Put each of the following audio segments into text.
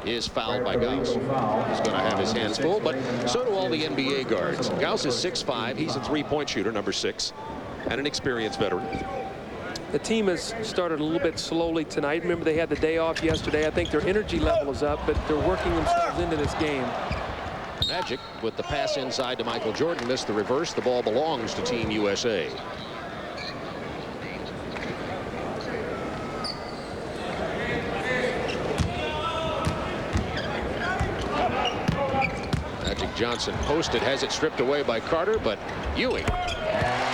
is fouled by Gauss. He's going to have his hands full, but so do all the NBA guards. Gauss is 6'5". He's a three-point shooter, number 6, and an experienced veteran. The team has started a little bit slowly tonight. Remember, they had the day off yesterday. I think their energy level is up, but they're working themselves into this game. Magic with the pass inside to Michael Jordan. Missed the reverse. The ball belongs to Team USA. Johnson posted, has it stripped away by Carter, but Ewing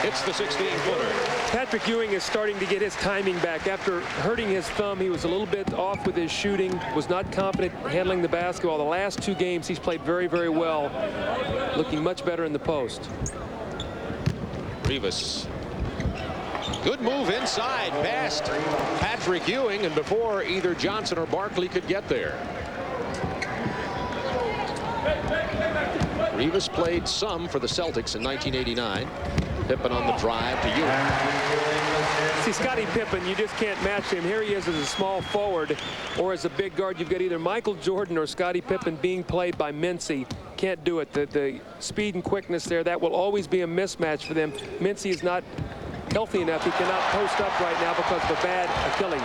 hits the 16-footer. Patrick Ewing is starting to get his timing back. After hurting his thumb, he was a little bit off with his shooting, was not confident handling the basketball. The last 2 games, he's played very, very well, looking much better in the post. Rivas. Good move inside, past Patrick Ewing, and before either Johnson or Barkley could get there. Rivas played some for the Celtics in 1989. Pippen on the drive to Ewing. See, Scottie Pippen, you just can't match him. Here he is as a small forward or as a big guard. You've got either Michael Jordan or Scottie Pippen being played by Mincy. Can't do it. The speed and quickness there, that will always be a mismatch for them. Mincy is not healthy enough. He cannot post up right now because of a bad Achilles.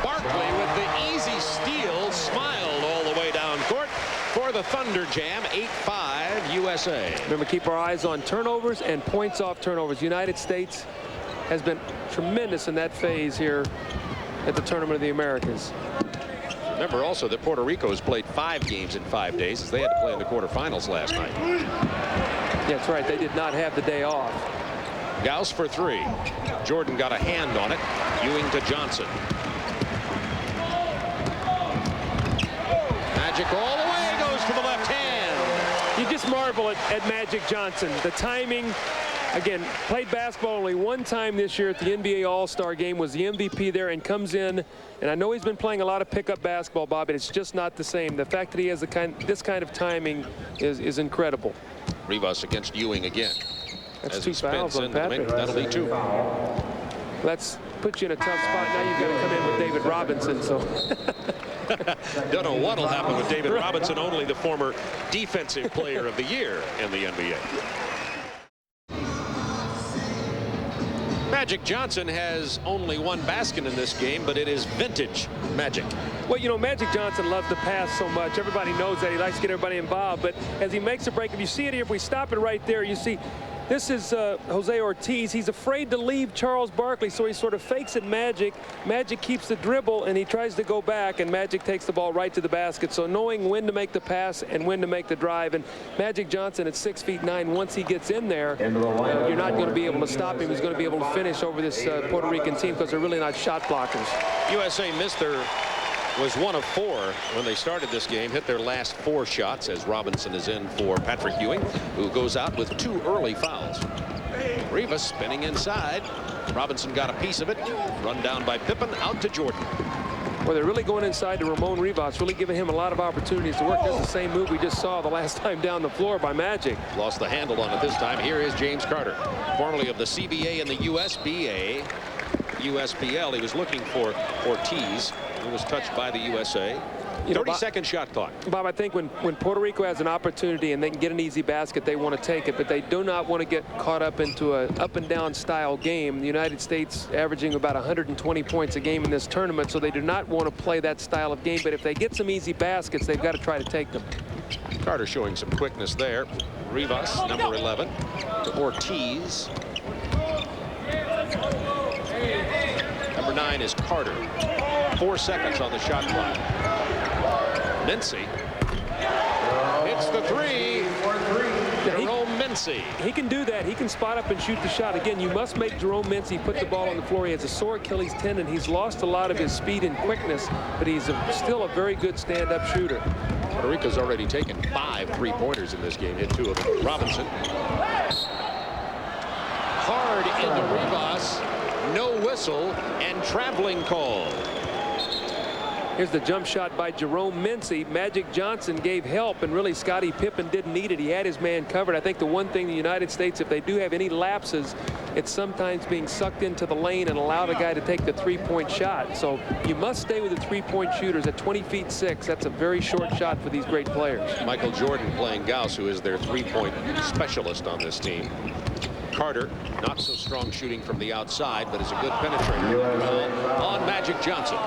Barkley with the easy steal, smiled all the way down court for the Thunder Jam. 8-5 USA. Remember, keep our eyes on turnovers and points off turnovers. United States has been tremendous in that phase here at the Tournament of the Americas. Remember also that Puerto Rico has played 5 games in 5 days, as they had to play in the quarterfinals last night. Yeah, that's right. They did not have the day off. Gauss for 3. Jordan got a hand on it. Ewing to Johnson. Magic all the way, goes to the left hand. You just marvel at Magic Johnson. The timing, again, played basketball only 1 time this year at the NBA All-Star game, was the MVP there, and comes in, and I know he's been playing a lot of pickup basketball, Bob, but it's just not the same. The fact that he has this kind of timing is incredible. Rivas against Ewing again. That's 2 fouls on Patrick. That'll be 2. Let's put you in a tough spot. Now you've got to come in with David Robinson. So don't know what'll happen with David Robinson, only the former defensive player of the year in the NBA. Magic Johnson has only 1 basket in this game, but it is vintage Magic. Well, you know, Magic Johnson loves to pass so much. Everybody knows that. He likes to get everybody involved. But as he makes a break, if you see it here, if we stop it right there, you see this is Jose Ortiz. He's afraid to leave Charles Barkley, so he sort of fakes it Magic. Magic keeps the dribble, and he tries to go back, and Magic takes the ball right to the basket. So knowing when to make the pass and when to make the drive. And Magic Johnson at 6'9", once he gets in there, you're not going to be able to stop him. He's going to be able to finish over this Puerto Rican team because they're really not shot blockers. USA was 1 of 4 when they started this game. Hit their last 4 shots as Robinson is in for Patrick Ewing, who goes out with 2 early fouls. Rivas spinning inside. Robinson got a piece of it. Run down by Pippen, out to Jordan. Well, they're really going inside to Ramon Rivas, really giving him a lot of opportunities to work. That's the same move we just saw the last time down the floor by Magic. Lost the handle on it this time. Here is James Carter, formerly of the CBA and the USBA. USBL, he was looking for Ortiz, who was touched by the USA. 30-second shot clock. Bob, I think when Puerto Rico has an opportunity and they can get an easy basket, they want to take it, but they do not want to get caught up into a up-and-down style game. The United States averaging about 120 points a game in this tournament, so they do not want to play that style of game. But if they get some easy baskets, they've got to try to take them. Carter showing some quickness there. Rivas, number 11, to Ortiz. Number 9 is Carter. 4 seconds on the shot clock. Mincy hits the 3. Jerome Mincy. He can do that. He can spot up and shoot the shot. Again, you must make Jerome Mincy put the ball on the floor. He has a sore Achilles tendon. He's lost a lot of his speed and quickness, but he's still a very good stand-up shooter. Puerto Rico's already taken 5 3-pointers in this game. Hit 2 of them. Robinson. Hard into Rivas. No whistle and traveling call. Here's the jump shot by Jerome Mincy. Magic Johnson gave help, and really Scottie Pippen didn't need it. He had his man covered. I think the one thing the United States, if they do have any lapses, it's sometimes being sucked into the lane and allow the guy to take the three-point shot. So you must stay with the three-point shooters at 20 feet 6. That's a very short shot for these great players. Michael Jordan playing Gauss, who is their three-point specialist on this team. Carter, not so strong shooting from the outside, but is a good penetrator on Magic Johnson.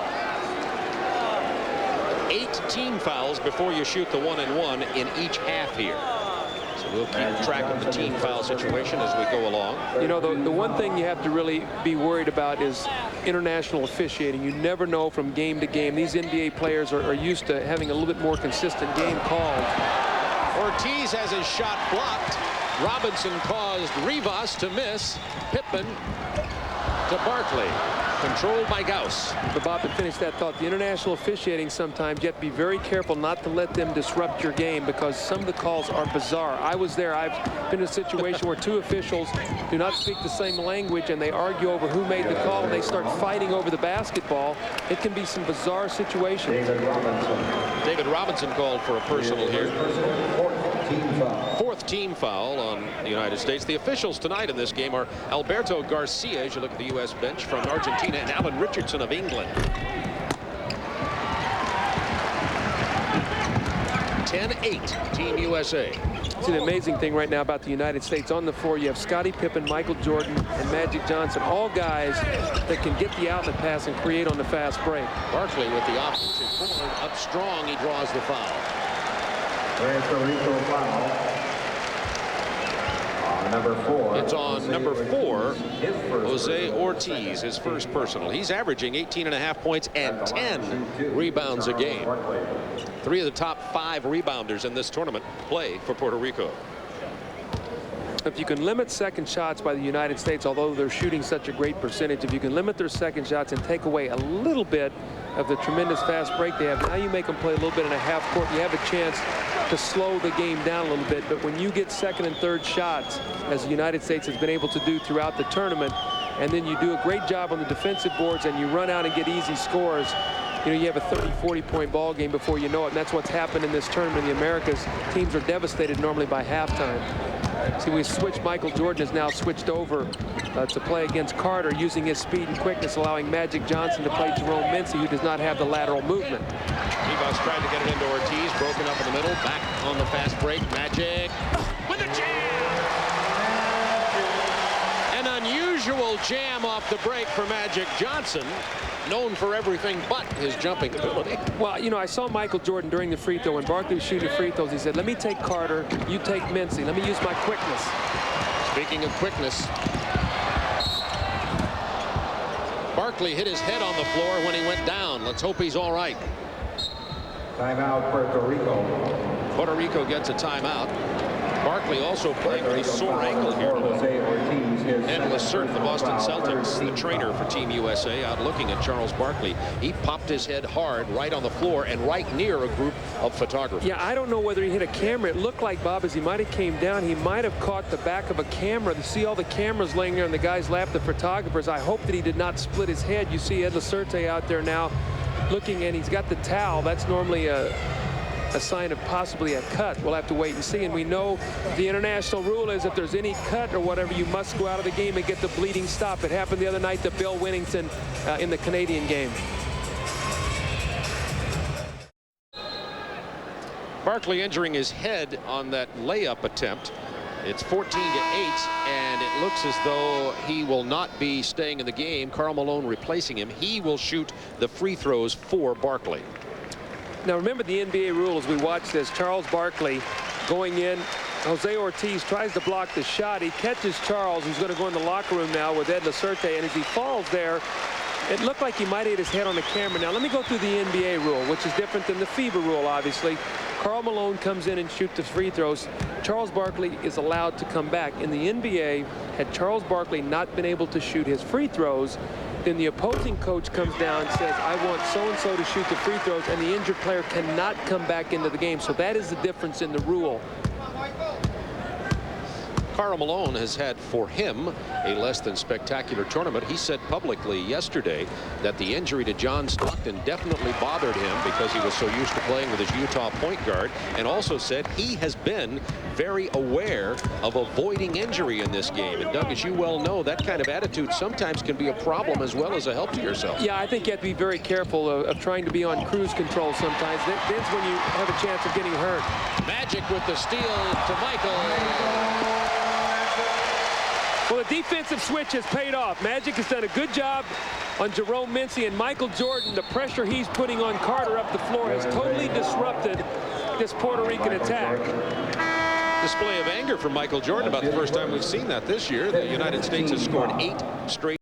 8 team fouls before you shoot the 1-and-1 in each half here. So we'll keep track of the team foul situation as we go along. You know, the one thing you have to really be worried about is international officiating. You never know from game to game. These NBA players are used to having a little bit more consistent game called. Ortiz has his shot blocked. Robinson caused Rivas to miss. Pippen to Barkley. Controlled by Gauss. But Bob, to finish that thought, the international officiating sometimes you have to be very careful not to let them disrupt your game, because some of the calls are bizarre. I was there. I've been in a situation where 2 officials do not speak the same language and they argue over who made the call and they start fighting over the basketball. It can be some bizarre situations. David Robinson called for a personal here. 4th team foul on the United States. The officials tonight in this game are Alberto Garcia, as you look at the U.S. bench, from Argentina, and Alan Richardson of England. 10-8, Team USA. See, the amazing thing right now about the United States on the floor, you have Scottie Pippen, Michael Jordan, and Magic Johnson, all guys that can get the outlet pass and create on the fast break. Barkley with the offensive forward up strong. He draws the foul. Puerto Rico foul. Number 4. It's on number 4, Jose Ortiz, his first personal. He's averaging 18.5 points and 10 rebounds a game. 3 of the top 5 rebounders in this tournament play for Puerto Rico. If you can limit second shots by the United States, although they're shooting such a great percentage, if you can limit their second shots and take away a little bit of the tremendous fast break they have, now you make them play a little bit in a half court. You have a chance to slow the game down a little bit. But when you get second and third shots, as the United States has been able to do throughout the tournament, and then you do a great job on the defensive boards and you run out and get easy scores, you know, you have a 30-40 point ball game before you know it. And that's what's happened in this tournament in the Americas. Teams are devastated normally by halftime. See, we switched. Michael Jordan has now switched over to play against Carter, using his speed and quickness, allowing Magic Johnson to play Jerome Mincy, who does not have the lateral movement. Rivas tried to get it into Ortiz, broken up in the middle, back on the fast break. Magic with a jam! An unusual jam off the break for Magic Johnson, known for everything but his jumping ability. Well, you know, I saw Michael Jordan during the free throw. When Barkley was shooting free throws, he said, let me take Carter, you take Mincy. Let me use my quickness. Speaking of quickness, Barkley hit his head on the floor when he went down. Let's hope he's all right. Timeout, Puerto Rico. Puerto Rico gets a timeout. Barkley also playing with a sore ankle here today. And Lacert, the Boston Celtics, the trainer for Team USA, out looking at Charles Barkley. He popped his head hard right on the floor and right near a group of photographers. Yeah, I don't know whether he hit a camera. It looked like, Bob, as he might have came down, he might have caught the back of a camera. You see all the cameras laying there in the guy's lap, the photographers. I hope that he did not split his head. You see Ed Lacerte out there now looking, and he's got the towel. That's normally a sign of possibly a cut. We'll have to wait and see. And we know the international rule is if there's any cut or whatever, you must go out of the game and get the bleeding stop. It happened the other night to Bill Winnington in the Canadian game. Barkley injuring his head on that layup attempt. It's 14-8, and it looks as though he will not be staying in the game. Karl Malone replacing him. He will shoot the free throws for Barkley. Now remember the NBA rule as we watch this. Charles Barkley going in. Jose Ortiz tries to block the shot. He catches Charles, who's going to go in the locker room now with Ed Lacerte, and as he falls there, it looked like he might hit his head on the camera. Now let me go through the NBA rule, which is different than the FIBA rule, obviously. Karl Malone comes in and shoots the free throws. Charles Barkley is allowed to come back. In the NBA, had Charles Barkley not been able to shoot his free throws, then the opposing coach comes down and says, I want so-and-so to shoot the free throws, and the injured player cannot come back into the game. So that is the difference in the rule. Karl Malone has had for him a less than spectacular tournament. He said publicly yesterday that the injury to John Stockton definitely bothered him because he was so used to playing with his Utah point guard, and also said he has been very aware of avoiding injury in this game. And Doug, as you well know, that kind of attitude sometimes can be a problem as well as a help to yourself. Yeah, I think you have to be very careful of trying to be on cruise control sometimes. That's when you have a chance of getting hurt. Magic with the steal to Michael. Well, the defensive switch has paid off. Magic has done a good job on Jerome Mincy, and Michael Jordan, the pressure he's putting on Carter up the floor has totally disrupted this Puerto Rican attack. Display of anger from Michael Jordan, about the first time we've seen that this year. The United States has scored 8 straight